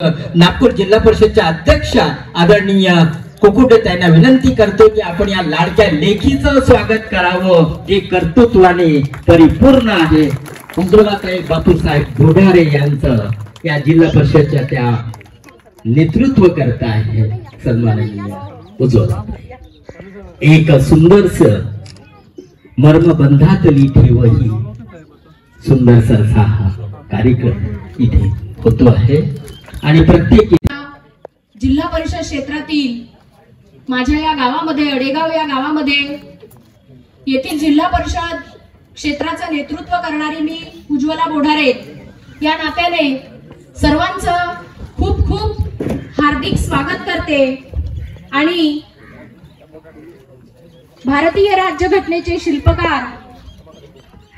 नागपूर जिल्हा परिषदच्या अध्यक्ष आदरणीय कोकुटे त्यांना विनंती करतो की आपण या लाडक्या लेखीचं स्वागत करावं, जे कर्तृत्वाने परिपूर्ण आहे. उमदुराताई बापूसाहेब घोडारे यांचं या जिल्हा परिषदच्या त्या नेतृत्व करता आहे सन्माननीय उज्ज्वल. एक सुंदरस मर्मबंधातली ठेवही सुंदरसा हा कार्यक्रम इथे होतो आहे. आणि प्रत्येक जिल्हा परिषद क्षेत्रातील माझ्या या गावामध्ये अडेगाव या गावामध्ये येथील जिल्हा परिषद क्षेत्राचं नेतृत्व करणारी मी उज्ज्वला बोढारे या नात्याने सर्वांचं खूप खूप हार्दिक स्वागत करते. आणि भारतीय राज्यघटनेचे शिल्पकार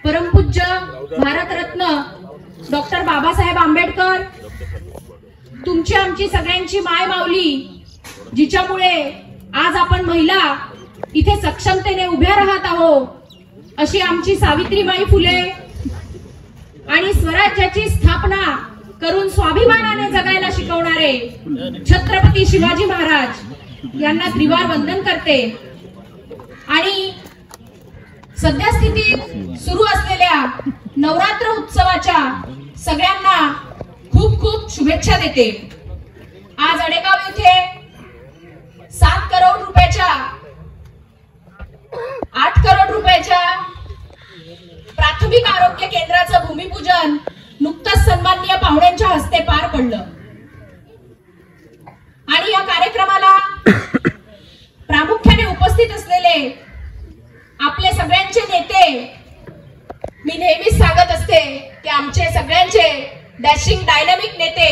परमपूज्य भारतरत्न डॉक्टर बाबासाहेब आंबेडकर, तुमची आमची सगळ्यांची माय माऊली, जिच्यामुळे आज आपण महिला इथे सक्षमतेने उभ्या राहत आहोत, अशी आमची सावित्रीबाई फुले आणि स्वराज्याची स्थापना करून स्वाभिमानाने जगायला शिकवणारे छत्रपती शिवाजी महाराज यांना त्रिवार वंदन करते. आणि सद्यस्थितीत सुरू असलेल्या नवरात्र उत्सवाच्या सगळ्यांना खूप खूप शुभेच्छा देते. आज अडेगाव येथे 7 करोड रुपयाच्या 8 करोड रुपयाच्या प्राथमिक आरोग्य केंद्राचं भूमिपूजन नुकतंच सन्माननीय पाहुण्यांच्या हस्ते पार पडलं. आणि या कार्यक्रमाला प्रामुख्याने उपस्थित असलेले आपले सगळ्यांचे नेते, मी नेहमीच सांगत असते की आमचे सगळ्यांचे डॅशिंग डायनामिक नेते,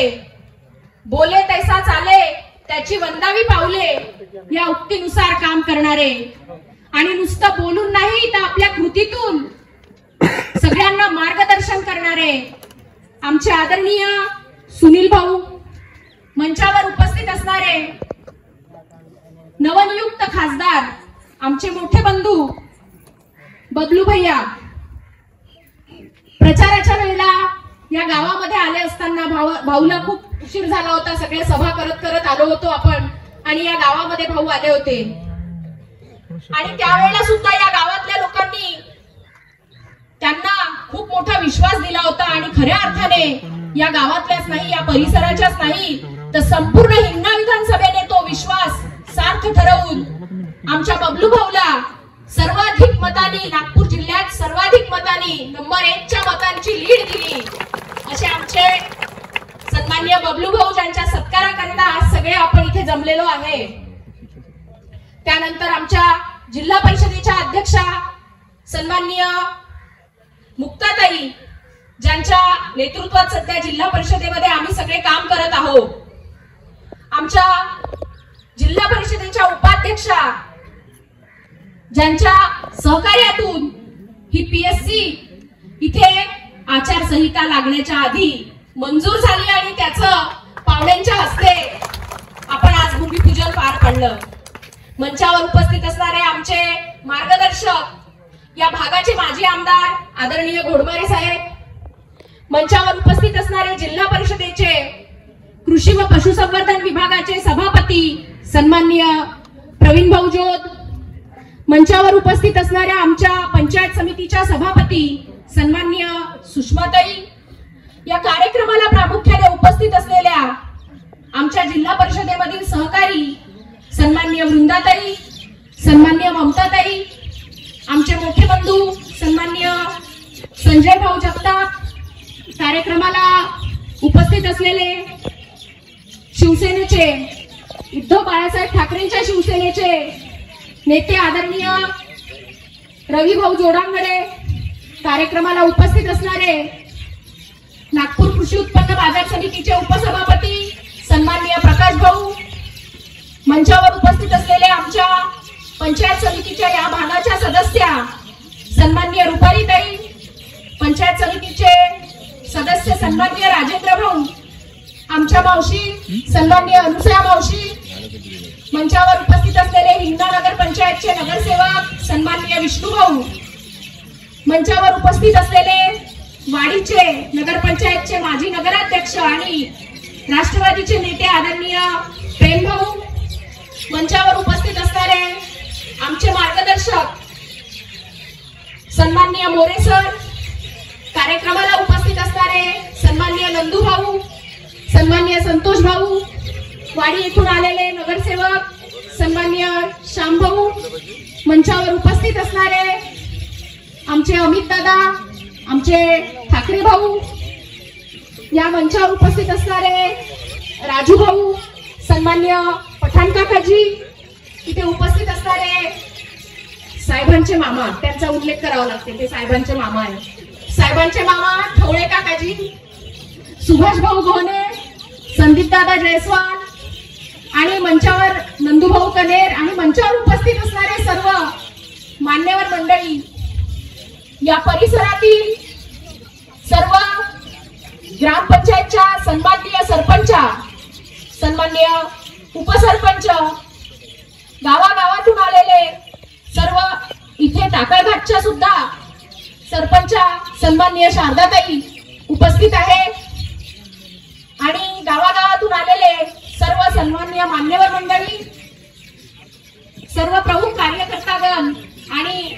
बोले तैसा चाले त्याची वंदावी पावले या उक्तीनुसार काम करणारे आणि नुसतं बोलून नाही तर आपल्या कृतीतून सगळ्यांना मार्गदर्शन करणारे आमचे आदरणीय सुनील भाऊ, मंचावर उपस्थित असणारे नवनियुक्त खासदार आमचे मोठे बंधू बबलू भैया. प्रचाराच्या वेळेला या गावामध्ये आले असताना भाऊला खूप उशीर झाला होता. सगळे सभा करत करत आलो होतो आपण आणि या गावामध्ये भाऊ आले होते. आणि त्यावेळेला सुद्धा या गावातल्या लोकांनी त्यांना खूप मोठा विश्वास दिला होता. आणि खऱ्या अर्थाने या गावातल्याच नाही, या परिसराच्याच नाही तर संपूर्ण हिंगणा विधानसभेने तो विश्वास सार्थ ठरवून आमच्या बबलू भाऊला सर्वाधिक मतांनी, नागपूर जिल्ह्यात सर्वाधिक मतांनी नंबर 1 च्या मतांची लीड दिली. असे आमचे सन्माननीय बबलू भाऊ, ज्यांच्या सत्काराकरिता आज सगळे आपण इथे जमलेलो आहे. त्यानंतर आमच्या जिल्हा परिषदेच्या अध्यक्षा सन्माननीय मुक्ताताई, ज्यांच्या नेतृत्वात सध्या जिल्हा परिषदेमध्ये आम्ही सगळे काम करत आहोत. आमच्या जिल्हा परिषदेच्या उपाध्यक्षा, ज्यांच्या सहकार्यातून ही पीएससी इथे आचारसंहिता लागण्याच्या आधी मंजूर झाली आणि त्याचं पाहुण्यांच्या हस्ते आपण आज भूमिपूजन पार पाडलं. मंचावर उपस्थित असणारे आमचे मार्गदर्शक, या भागाचे माजी आमदार आदरणीय घोडमारे साहेब, मंचावर उपस्थित असणारे जिल्हा परिषदेचे कृषी व पशुसंवर्धन विभागाचे सभापती सन्माननीय प्रवीण भाऊ जोत, मंचावर उपस्थित असणाऱ्या आमच्या पंचायत समितीच्या सभापती सन्माननीय सुषमाताई, या कार्यक्रमाला प्रामुख्याने उपस्थित असलेल्या आमच्या जिल्हा परिषदेमधील सहकारी सन्माननीय वृंदाताई, सन्माननीय ममताताई, आमचे मोठे बंधू सन्माननीय संजय भाऊ जगताप, कार्यक्रमाला उपस्थित असलेले शिवसेनेचे उद्धव बाळासाहेब ठाकरेंच्या शिवसेनेचे नेते आदरणीय रवी भाऊ जोडांगडे, कार्यक्रमाला उपस्थित असणारे नागपूर कृषी उत्पन्न बाजार समितीचे उपसभापती सन्माननीय प्रकाश भाऊ, मंचावर उपस्थित असलेले आमच्या पंचायत समितीच्या या भागाच्या सदस्या सन्माननीय रुपालीताई, पंचायत समितीचे सदस्य सन्माननीय राजेंद्र भाऊ, आमच्या मावशी सन्माननीय अनुसया मावशी, मंचावर उपस्थित असलेले हिंगणा नगर पंचायतचे नगरसेवक सन्माननीय विष्णू भाऊ, मंचावर उपस्थित असलेले वाडीचे नगरपंचायतचे माजी नगराध्यक्ष आणि राष्ट्रवादीचे नेते आदरणीय प्रेमभाऊ, मंचावर उपस्थित असणारे आमचे मार्गदर्शक सन्माननीय मोरे सर, कार्यक्रमाला उपस्थित असणारे सन्माननीय नंदू भाऊ, सन्माननीय संतोष भाऊ, वाडी येथून आलेले नगरसेवक सन्माननीय श्याम भाऊ, मंचावर उपस्थित असणारे आमचे अमित दादा, आमचे ठाकरे भाऊ, या मंचावर उपस्थित असणारे राजू भाऊ, सन्माननीय पठाण काकाजी, इथे उपस्थित असणारे साहेबांचे मामा, त्यांचा उल्लेख करावा लागते, ते साहेबांचे मामा आहे, साहेबांचे मामा ठवळे काकाजी, सुभाष भाऊ गोहने, संदीप दादा जयस्वाल आणि मंचावर नंदूभाऊ कनेर आणि मंचावर उपस्थित असणारे सर्व मान्यवर मंडळी, या परिसरातील सर्व ग्रामपंचायतच्या सन्माननीय सरपंच, सन्माननीय उपसरपंच, गावागावातून आलेले सर्व, इथे टाकळघाटच्या सुद्धा सरपंच सन्माननीय शारदाताई उपस्थित आहे आणि गावागावातून आलेले सर्व सन्माननीय मान्यवर मंडळी, सर्व प्रमुख कार्यकर्तागण आणि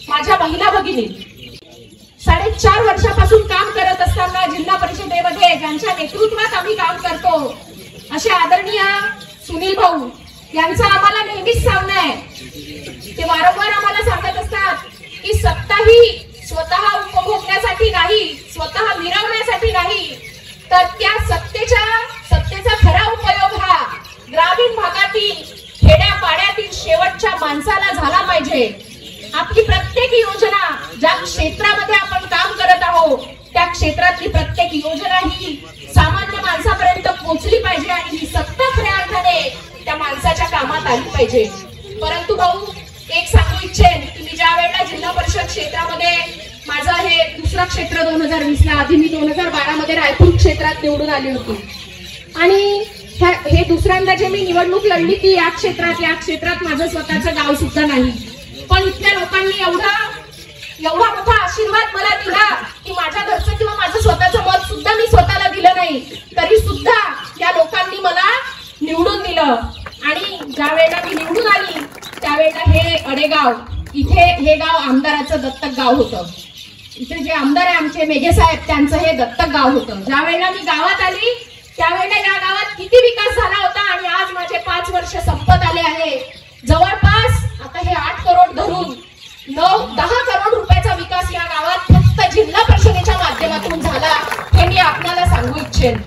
माझ्या महिला भगिनी, 4.5 वर्षापासून काम करत असताना जिल्हा परिषदेमध्ये ज्यांच्या नेतृत्वात आम्ही काम करतो असे आदरणीय सुनील भाऊ यांचा आम्हाला नेहमीच सामना आहे. ते वारंवार आम्हाला सांगत असतात की सत्ता ही स्वतः उपभोगण्यासाठी नाही, स्वतः मिरवण्यासाठी नाही, तर त्या सत्तेचा खरा उपयोग हा ग्रामीण भागातील, खेड्यापाड्यातील शेवटच्या माणसाला झाला पाहिजे. आपली प्रत्येक योजना, ज्या क्षेत्रामध्ये आपण काम करत आहोत त्या क्षेत्रातली प्रत्येक योजना ही सामान्य माणसापर्यंत पोहोचली पाहिजे आणि ही सत्ता खऱ्या अर्थाने त्या माणसाच्या कामात आली पाहिजे. परंतु भाऊ, एक सांगू इच्छेन की मी ज्या वेळेला जिल्हा परिषद क्षेत्रामध्ये, माझं हे दुसरं क्षेत्र 2020 ला, आधी मी 2012 मध्ये रायपूर क्षेत्रात निवडून आली होती आणि हे दुसऱ्यांदा जे मी निवडणूक लढली ती या क्षेत्रात माझं स्वतःचं गाव सुद्धा नाही, पण इथल्या लोकांनी एवढा मोठा आशीर्वाद मला दिला की माझ्या घरचं किंवा माझं स्वतःचं मत सुद्धा मी स्वतःला दिलं नाही, तरी सुद्धा या लोकांनी मला निवडून दिलं. आणि ज्या वेळेला मी निवडून आली त्यावेळेला हे अडेगाव, इथे हे गाव आमदाराचं दत्तक गाव होतं. इथे जे आमदार आहे आमचे मेघे साहेब, त्यांचं हे दत्तक गाव होतं. ज्या वेळेला मी गावात आली त्यावेळेला या गावात किती विकास झाला होता आणि आज माझे 5 वर्ष संपत आले आहे. जवळपास आता हे 8 करोड धरून 9-10 करोड रुपयाचा विकास या गावात फक्त जिल्हा परिषदेच्या माध्यमातून झाला, हे मी आपल्याला सांगू इच्छेन.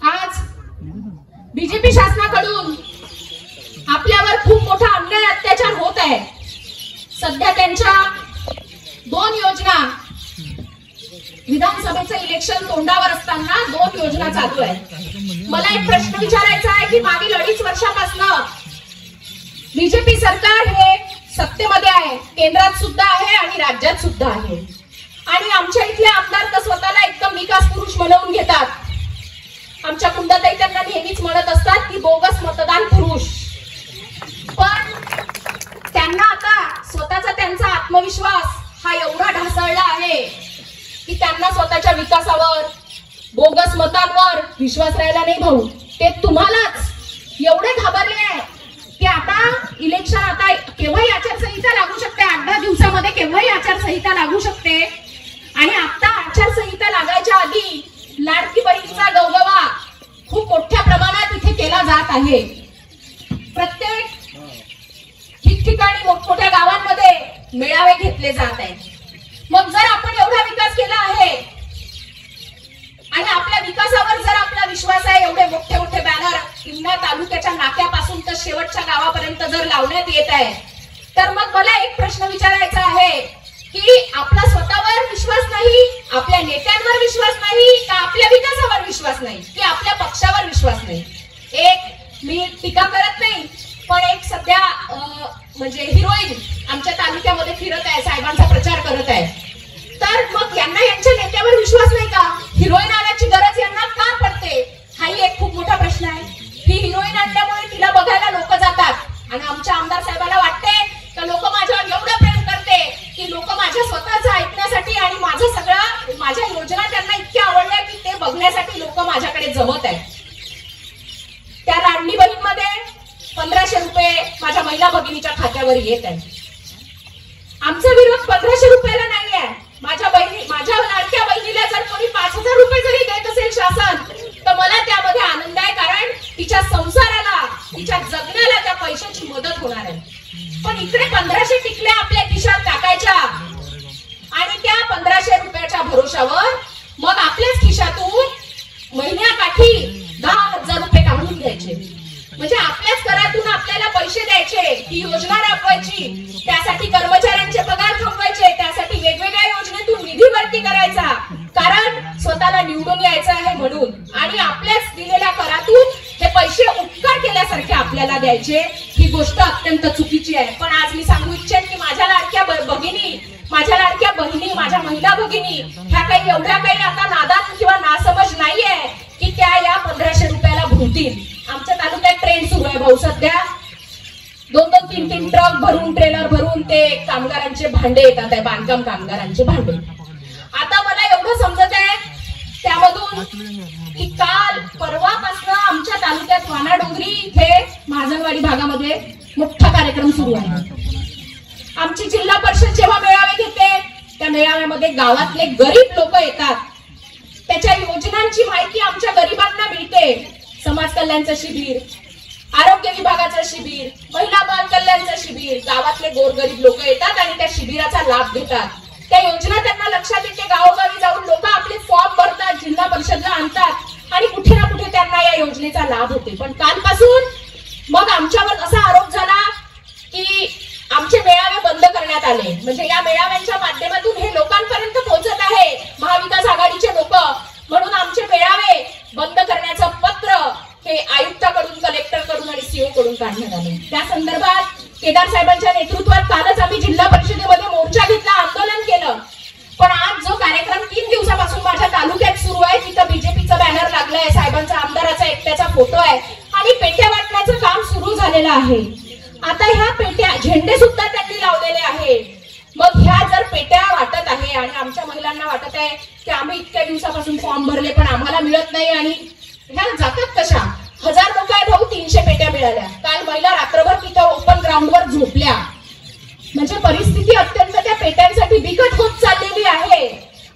आज बीजेपी शासनाकडून आपल्यावर खूप मोठा अन्याय अत्याचार होत आहे. सध्या त्यांच्या 2 योजना, विधानसभेचं इलेक्शन तोंडावर असताना 2 योजना चालू आहेत. मला एक प्रश्न विचारायचा आहे की मागील 2.5 वर्षापासून बीजेपी सरकार हे सत्तेमध्ये आहे, केंद्रात सुद्धा आहे आणि राज्यात सुद्धा आहे आणि आमच्या इथले आमदार तर स्वतःला एकदम विकास पुरुष म्हणवून घेतात. आमच्या कुंडताई त्यांना नेहमीच म्हणत असतात की बोगस मतदान पुरुष. पण त्यांना आता स्वतःचा त्यांचा आत्मविश्वास हा एवढा ढासळला आहे की त्यांना स्वतःच्या विकासावर, बोगस मतांवर विश्वास राहिला नाही. भाऊ, ते तुम्हालाच एवढे घाबरले आहे की आता इलेक्शन, आता केव्हाही आचारसंहिता लागू शकते, 8-10 दिवसामध्ये केव्हाही आचारसंहिता लागू शकते आणि आता आचारसंहिता लागायच्या आधी लाडकी बहीणचा गवगवा खूप मोठ्या प्रमाणात इथे केला जात आहे. प्रत्येक ठिकठिकाणी मोठमोठ्या गावांमध्ये मेळावे घेतले जात आहेत. मग जर आपण एवढा विकास केला आहे आणि आपल्या विकासावर जर आपला विश्वास आहे, एवढे मोठे मोठे बॅनर इंदा तालुक्याच्या नाक्यापासून तर शेवटच्या गावापर्यंत जर लावण्यात येत आहे, तर मग मला एक प्रश्न विचारायचा आहे की आपला स्वतःवर विश्वास नाही, आपल्या नेत्यांवर विश्वास नाही का आपल्या विकासावर विश्वास नाही की आपल्या पक्षावर विश्वास नाही? एक मी टीका करत नाही, पण एक सध्या म्हणजे हिरोईन आमच्या तालुक्यामध्ये फिरत आहे, साहेबांचा प्रचार करत आहे, तर मग यांना यांच्या नेत्यावर विश्वास नाही का? हिरोईन आणायची गरज यांना का पडते? हाही एक खूप मोठा प्रश्न आहे. ही हिरोईन आणल्यामुळे तिला बघायला लोक जातात आणि आमच्या आमदार साहेबांना वाटते का लोक माझ्यावर एवढं प्रेम करते करण्यासाठी लोक माझ्याकडे जमत आहेत. त्या लाडली बहीणमध्ये 1500 रुपये माझ्या महिला भगिनीच्या खात्यावर येत आहेत. आमचा विरोध 1500 रुपयाला नाही आहे. माझ्या लाडक्या बहिणीला जर कोणी 5000 रुपये जरी देत असेल शासन, तर मला त्यामध्ये आनंद आहे, कारण तिच्या संसाराला, तिच्या जगण्याला त्या पैशाची मदत होणार आहे. पण इकडे 1500 टिकल्या आपल्या खिशात टाकायच्या आणि त्या 1500 रुपयाच्या भरोशावर मग आपल्याच खिशातून महिन्याकाठी 10,000 रुपये काढून घ्यायचे, म्हणजे आपल्याच करातून आपल्याला पैसे द्यायचे, ही योजना राबवायची, त्यासाठी कर्मचाऱ्यांचे पगार थांबवायचे, त्यासाठी वेगवेगळ्या योजनेतून निधी भरती करायचा, कारण स्वतःला निवडून यायचं आहे म्हणून, आणि आपल्याच दिलेल्या करातून हे पैसे उपकार केल्यासारखे आपल्याला द्यायचे. ही गोष्ट अत्यंत चुकीची आहे. पण आज मी सांगू इच्छेन की माझ्या लाडक्या बहिणी, माझ्या महिला भगिनी ह्या काही एवढ्या काही आता नादान किंवा नासमज नाहीये की त्या या 1500 रुपयाला भरतील. आमच्या तालुक्यात ट्रेंड सुरू आहे भाऊ सध्या, 2-3 ट्रक भरून, ट्रेलर भरून ते कामगारांचे भांडे येतात आहे, बांधकाम कामगारांचे भांडे. आता मला एवढं समजत आहे त्यामधून की काल परवापासून आमच्या तालुक्यात वानाडोंगरी इथे महाजनवाडी भागामध्ये मोठा कार्यक्रम सुरू आहे. आमची जिल्हा परिषद जेव्हा मेळावे घेते, त्या मेळाव्यामध्ये गावातले गरीब लोक येतात, त्याच्या योजनांची माहिती आमच्या गरिबांना मिळते. समाज कल्याणचं शिबिर, आरोग्य विभागाचं शिबिर, महिला बाल कल्याणचं शिबिर, गावातले गोरगरीब लोक येतात आणि त्या शिबिराचा लाभ घेतात. त्या योजना त्यांना लक्षात येते, गावोगावी जाऊन लोक आपले फॉर्म भरतात, जिल्हा परिषदला आणतात आणि कुठे ना कुठे त्यांना या योजनेचा लाभ होते. पण कालपासून मग आमच्यावर असा आरोप झाला की आमचे मेळावे बंद करण्यात आले, म्हणजे या मेळाव्यांच्या माध्यमातून हे लोकांपर्यंत पोहोचत आहे महाविकास आघाडीचे लोक, म्हणून आमचे मेळावे बंद करण्याचं पत्र हे आयुक्ताकडून, कलेक्टरकडून आणि सीओ कडून काढण्यात आले. त्या संदर्भात केदार साहेबांच्या नेतृत्वात कालच आम्ही जिल्हा परिषदेमध्ये मोर्चा घेतला, आंदोलन केलं. पण आज जो कार्यक्रम 3 दिवसापासून माझ्या तालुक्यात सुरू आहे, तिथं बीजेपीचा बॅनर लागलाय, साहेबांचा, आमदाराचा एकट्याचा फोटो आहे आणि पेट्या वाटण्याचं काम सुरू झालेलं आहे. आता ह्या पेट्या, झेंडे सुद्धा त्यांनी लावलेले आहे. मग ह्या जर पेट्या वाटत आहे आणि आमच्या महिलांना वाटत आहे की आम्ही इतक्या दिवसापासून फॉर्म भरले पण आम्हाला मिळत नाही, आणि ह्या जातात कशा? 1000 लोक आहेत भाऊ, 300 पेट्या मिळाल्या. काल महिला रात्रभर तिथं ओपन ग्राउंडवर झोपल्या. म्हणजे परिस्थिती अत्यंत त्या पेट्यांसाठी बिकट होत चाललेली आहे.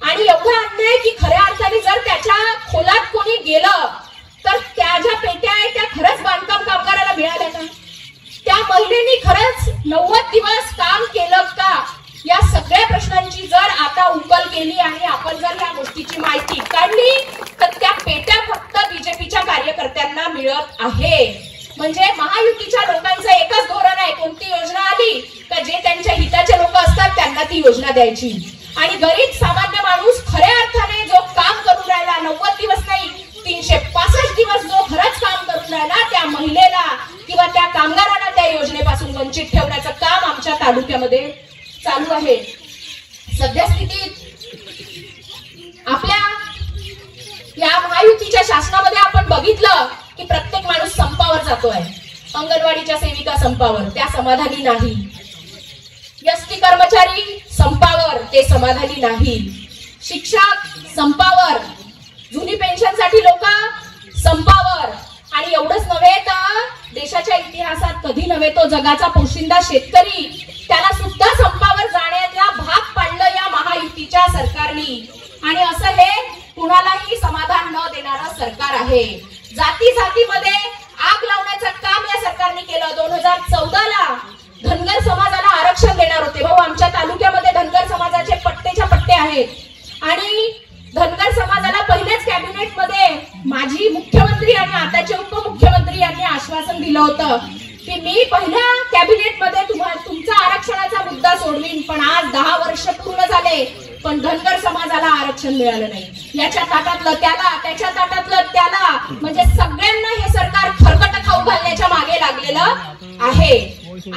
आणि एवढं अन्याय की खऱ्या अर्थाने जर त्याच्या खोलात कोणी गेलं तर त्या ज्या पेट्या आहेत त्या खरंच बांधकाम कामगाराला मिळाल्या का? त्या महिलेनी खरंच 90 दिवस काम केलं का? या सगळ्या प्रश्नांची जर आता उकल केली आणि आपण जर या गोष्टीची माहिती काढली तर त्या पेट्या फक्त बीजेपीच्या कार्यकर्त्यांना मिळत आहे. म्हणजे महायुतीच्या लोकांचं एकच धोरण आहे, कोणती योजना आली का जे त्यांच्या हिताचे लोक असतात त्यांना ती योजना द्यायची, आणि गरीब सामान्य माणूस खऱ्या अर्थाने जो काम करून राहिला, 90 दिवस नाही 365 दिवस जो खरंच काम करून राहिला, त्या महिलेला किंवा त्या कामगारांना त्या योजनेपासून वंचित ठेवण्याचं काम आमच्या तालुक्यामध्ये चालू आहे. सध्या स्थितीत आपल्या या महायुतीच्या शासनामध्ये आपण बघितलं की प्रत्येक माणूस संपावर जातोय. अंगणवाडीच्या सेविका संपावर, त्या समाधानी नाही. एसटी कर्मचारी संपावर, ते समाधानी नाही. शिक्षक संपावर, जुनी पेन्शनसाठी लोक संपावर, आणि एवढंच नव्हे तर देशाच्या इतिहासात कधी नव्हे तो जगाचा पोशिंदा शेतकरी, त्याला सुद्धा संपावर जाण्याला भाग पाडलं या महायुतीच्या सरकारने. आणि असं हे कुणालाही समाधान न देणारं सरकार आहे. जाती जातीमध्ये आग लावण्याचं काम या सरकारने केलं. 2014ला धनगर समाजाला आरक्षण देणार होते. भाऊ, आमच्या तालुक्यामध्ये धनगर समाजाचे पट्टेच्या पट्टे आहेत आणि धनगर समाजाला पहिलेच कॅबिनेट मध्ये माजी मुख्यमंत्री आणि आताचे उपमुख्यमंत्री यांनी आश्वासन दिलं होतं की मी पहिल्या कॅबिनेट मध्ये तुमचा आरक्षणाचा मुद्दा सोडवीन. पण आज 10 वर्ष पूर्ण झाले पण धनगर समाजाला आरक्षण मिळालं नाही. याच्या ताटातलं त्याला, त्याच्या ताटातलं त्याला, म्हणजे सगळ्यांना हे सरकार खरकट खाऊ घालण्याच्या मागे लागलेलं आहे.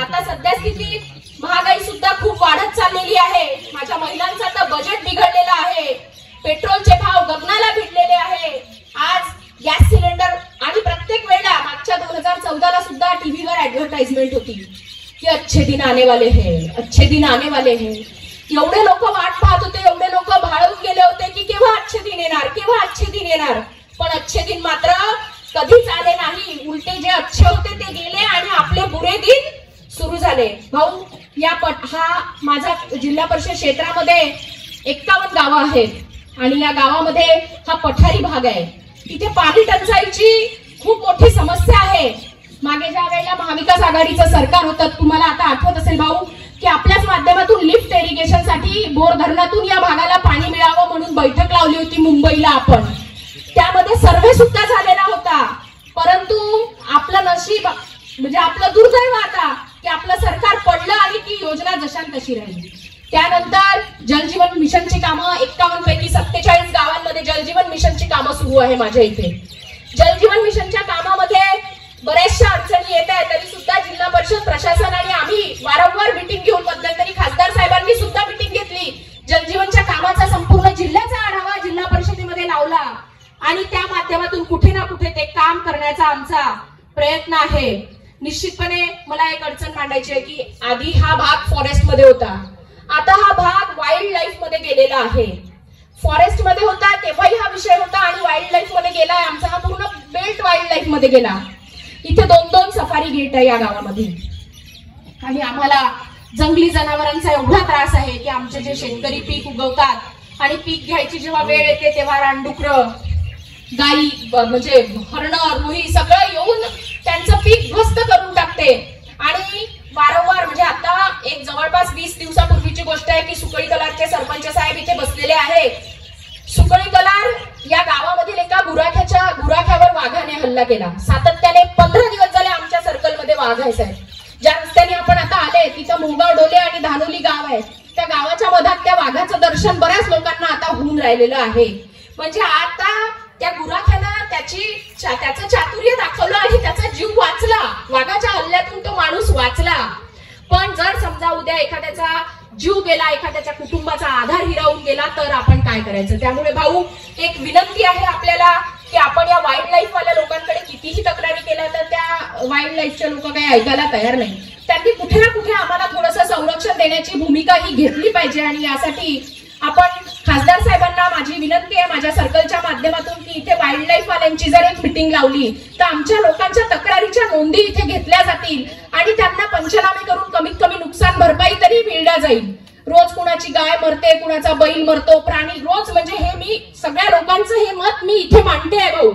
आता सध्या स्थितीत महागाई सुद्धा खूप वाढत चाललेली आहे. माझ्या महिलांचं तर बजेट बिघडलेलं आहे. पेट्रोलचे भाव गगनाला भिडलेले आहे. आज गॅस सिलेंडर, आणि प्रत्येक वेळेला मागच्या 2014ला सुद्धा टीव्हीवर ऍडव्हर्टाइजमेंट होती की अच्छे दिन आने वाले हैं, अच्छे दिन आने वाले हैं. एवढे लोक वाट पाहत होते, एवढे लोक भाळून गेले होते की केव्हा अच्छे दिन येणार, केव्हा अच्छे दिन येणार. पण अच्छे दिन मात्र कधीच आले नाही. उलटे जे अच्छे होते ते गेले आणि आपले बुरे दिन सुरू झाले. भाऊ, हा माझा जिल्हा परिषद क्षेत्रामध्ये 51 गावं आहेत आणि या गावामध्ये हा पठारी भाग आहे. इथे पाणी टंचाईची खूप मोठी समस्या आहे. मागे ज्या वेळेला महाविकास आघाडीचं सरकार होतं, तुम्हाला आता आठवत असेल भाऊ, की आपल्याच माध्यमातून लिफ्ट इरिगेशन साठी बोर धरणातून या भागाला पाणी मिळावं म्हणून बैठक लावली होती मुंबईला आपण. त्यामध्ये सर्वे सुद्धा झालेला होता. परंतु आपलं नशीब म्हणजे आपलं दुर्दैव आता की आपलं सरकार पडलं आणि ती योजना जशान तशी राहिली. त्यानंतर जलजीवन मिशनची कामं 51 पैकी 47 गावांमध्ये जलजीवन मिशनची कामं सुरू आहे माझ्या इथे. जलजीवन मिशनच्या कामामध्ये बऱ्याचशा अडचणी येत आहेत, तरी सुद्धा जिल्हा परिषद प्रशासन आणि आम्ही वारंवार मिटिंग घेऊन, मध्यंतरी खासदार साहेबांनी सुद्धा मिटिंग घेतली. जलजीवनच्या कामाचा संपूर्ण जिल्ह्याचा आढावा जिल्हा परिषदेमध्ये लावला आणि त्या माध्यमातून कुठे ना कुठे ते काम करण्याचा आमचा प्रयत्न आहे. निश्चितपणे मला एक अडचण मांडायची आहे की आधी हा भाग फॉरेस्ट मध्ये होता, आता हा भाग वाईल्ड लाईफ मध्ये गेलेला आहे. फॉरेस्ट मध्ये होता तेव्हाही हा विषय होता आणि वाईल्ड लाईफ मध्ये गेलाय. आमचा हा पूर्ण बेल्ट वाईल्ड लाईफ मध्ये गेला. इथे 2-2 सफारी गेट आहे या गावामध्ये आणि आम्हाला जंगली जनावरांचा एवढा त्रास आहे की आमचे जे शेतकरी पीक उगवतात आणि पीक घ्यायची जेव्हा वेळ येते तेव्हा रानडुकरं, गाई म्हणजे हरण, रुई सगळं येऊन त्यांचं पीक ध्वस्त करून टाकते. आणि वारंवार म्हणजे आता एक जवळपास 20 दिवसापूर्वीची गोष्ट आहे की सुकळी कलारचे सरपंच साहेब इथे बसलेले आहेत. सुकळी कलार या गावामधील एका गुराख्यावर वाघाने हल्ला केला. सातत्याने 15 दिवस झाले आमच्या सर्कलमध्ये वाघ आहे साहेब. ज्या रस्त्याने आपण आता आले तिथं मुंगाव डोले आणि धानोली गाव आहे. त्या गावाच्या मधात त्या वाघाचं दर्शन बऱ्याच लोकांना आता होऊन राहिलेलं आहे. म्हणजे आता त्या गुराख्यानं त्याचं चातुर्य दाखवलं आणि त्याचा जीव वाचला. वाघाच्या हल्ल्यातून तो माणूस वाचला. पण जर समजा उद्या एखाद्याचा जीव गेला, एखाद्याच्या कुटुंबाचा आधार हिरावून गेला तर आपण काय करायचं. त्यामुळे भाऊ एक विनंती आहे आपल्याला की आपण या वाईल्ड लाईफ वाल्या लोकांकडे कितीही तक्रारी केल्या तर त्या वाईल्ड लाईफच्या लोक काही ऐकायला तयार नाही. त्यांनी कुठे ना कुठे आम्हाला थोडंसं संरक्षण देण्याची भूमिका ही घेतली पाहिजे आणि यासाठी आपण खासदार साहेबांना माझी विनंती आहे माझ्या सर्कलच्या माध्यमातून की इथे वाईल्ड लाईफ वाल्यांची जर एक मीटिंग लावली तर आमच्या लोकांच्या तक्रारीच्या नोंदी इथे घेतल्या जातील आणि त्यांना पंचनामे करून कमीत कमी नुकसान भरपाई तरी मिळल्या जाईल. रोज कुणाची गाय मरते, कुणाचा बैल मरतो, प्राणी रोज, म्हणजे हे मी सगळ्या लोकांचं हे मत मी इथे मांडते आहे भाऊ.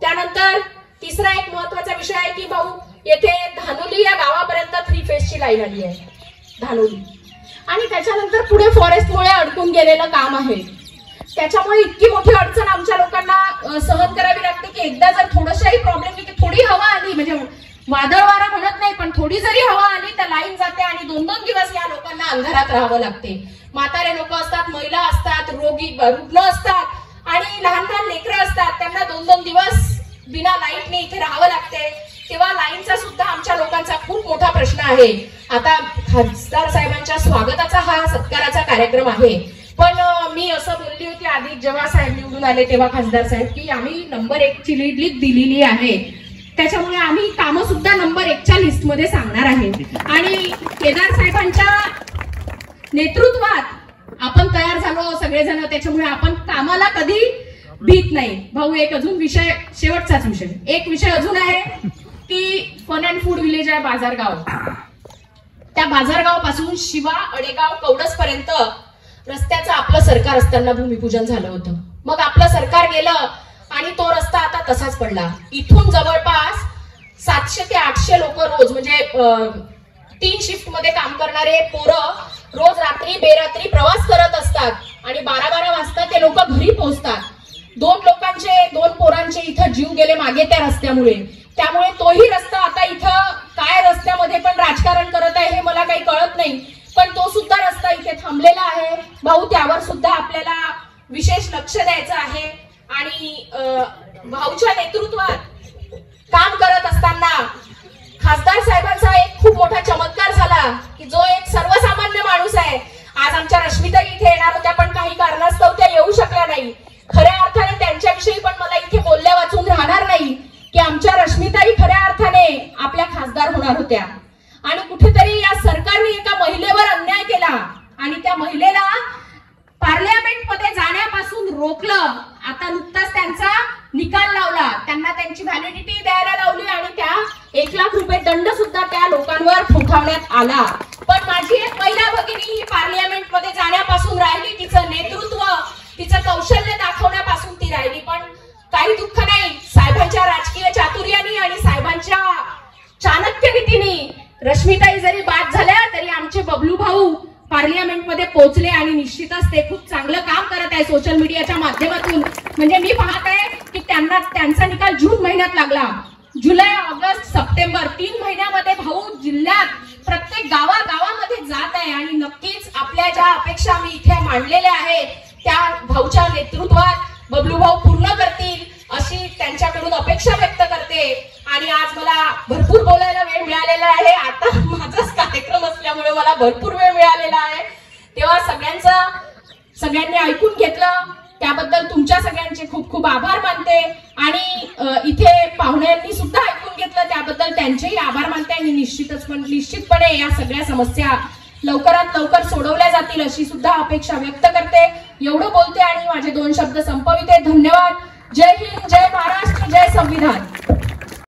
त्यानंतर तिसरा एक महत्वाचा विषय आहे की भाऊ येथे धानोली या गावापर्यंत 3 फेजची लाईन आली आहे धानोली आणि त्याच्यानंतर पुढे फॉरेस्टमुळे अडकून गेलेलं काम आहे. त्याच्यामुळे इतकी मोठी अडचण आमच्या लोकांना सहन करावी लागते की एकदा जर थोडंसंही प्रॉब्लेम की थोडी हवा आली, म्हणजे वादळ वारा म्हणत नाही पण थोडी जरी हवा आली तर लाईन जाते आणि 2-2 दिवस या लोकांना अंधारात राहावं लागते. म्हातारे लोक असतात, महिला असतात, रुग्ण असतात आणि लहान लहान लेकरं असतात. त्यांना 2-2 दिवस बिना लाईटने इथे राहावं लागते. तेव्हा लाईनचा सुद्धा आमच्या लोकांचा खूप मोठा प्रश्न आहे. आता खासदार साहेबांच्या स्वागताचा हा सत्काराचा कार्यक्रम आहे, पण मी असं बोलली होती आधी जेव्हा साहेब निवडून आले तेव्हा खासदार साहेब की आम्ही नंबर 1 ची लीड दिलेली आहे. त्याच्यामुळे आम्ही कामं सुद्धा नंबर 1च्या लिस्टमध्ये सांगणार आहे आणि केदार साहेबांच्या नेतृत्वात आपण तयार झालो सगळेजण. त्याच्यामुळे आपण कामाला कधी भीत नाही. भाऊ एक अजून विषय, शेवटचाच विषय, एक विषय अजून आहे की फन अँड फूड विलेज आहे बाजारगाव. त्या बाजारगाव पासून शिवा, अडेगाव, कवडस पर्यंत रस्त्याचं आपलं सरकार असताना भूमिपूजन झालं होतं. मग आपलं सरकार गेलं आणि तो रस्ता आता तसाच पडला. इथून जवळपास 700 ते 800 लोक रोज, म्हणजे 3 शिफ्ट मध्ये काम करणारे पोरं रोज रात्री बेरात्री प्रवास करत असतात आणि 12-12 वाजता ते लोक घरी पोहोचतात. 2 पोरांचे इथं जीव गेले मागे त्या रस्त्यामुळे. त्यामुळे तोही रस्ता आता इथं काय रस्त्यामध्ये पण राजकारण करत आहे हे मला काही कळत नाही, पण तो सुद्धा रस्ता इथे थांबलेला आहे. भाऊ त्यावर सुद्धा आपल्याला विशेष लक्ष द्यायचं आहे आणि भाऊच्या नेतृत्वात काम करत असताना खासदार साहेबांचा एक खूप मोठा चमत्कार झाला की जो एक सर्वसामान्य माणूस आहे. आज आमच्या रश्मिताई इथे येणार होत्या पण काही कारणास्तव त्या येऊ शकल्या नाही. खऱ्या अर्थाने त्यांच्याविषयी पण मला इथे बोलल्या वाचून राहणार नाही की आमच्या रश्मिताई खऱ्या अर्थाने आपल्या खासदार होणार होत्या आणि कुठेतरी या सरकारने एका महिलेवर अन्याय केला आणि त्या महिलेला पार्लमेंट मध्ये जाण्यापासून रोखलं. आता नुकताच त्यांचा निकाल लावला, त्यांना त्यांची व्हॅलिडिटी द्यायला लावली आणि त्या 1 लाख रुपये दंड सुद्धा त्या लोकांवर ठोठावण्यात आला. पण माझी एक महिला भगिनी ही पार्लमेंट मध्ये जाण्यापासून राहिली, तिचं नेतृत्व, तिचं कौशल्य दाखवण्यापासून ती राहिली. पण काही दुःख नाही, साहेबांच्या राजकीय चातुर्याने आणि साहेबांच्या चाणक्य रीतीने रश्मिताई जरी बाद झाल्या तरी आमचे बबलू भाऊ पार्लमेंट मध्ये पोहोचले आणि निश्चितच ते खूप चांगलं काम करत आहे सोशल मीडियाच्या माध्यमातून. म्हणजे मी पाहत आहे की त्यांचा निकाल जून महिन्यात लागला. जुलै, ऑगस्ट, सप्टेंबर 3 महिन्यामध्ये भाऊ जिल्ह्यात प्रत्येक गावागावामध्ये जात आहे आणि नक्कीच आपल्या ज्या अपेक्षा मी इथे मांडलेल्या आहेत त्या भाऊच्या नेतृत्वात बबलू भाऊ पूर्ण करतील अशी त्यांच्याकडून अपेक्षा व्यक्त करते. आणि आज मला भरपूर बोलायला वेळ मिळालेला आहे. आता माझाच कार्यक्रम असल्यामुळे मला भरपूर वेळ मिळालेला आहे. तेव्हा सगळ्यांनी ऐकून घेतलं त्याबद्दल तुमच्या सगळ्यांचे खूप खूप आभार मानते. आणि इथे पाहुण्यांनी सुद्धा ऐकून घेतलं त्याबद्दल त्यांचेही आभार मानते. आणि निश्चितपणे या सगळ्या समस्या लवकरात लवकर सोडवल्या जातील अशी सुद्धा अपेक्षा व्यक्त करते. एवढं बोलते आणि माझे 2 शब्द संपविते. धन्यवाद. जय हिंद, जय महाराष्ट्र, जय संविधान.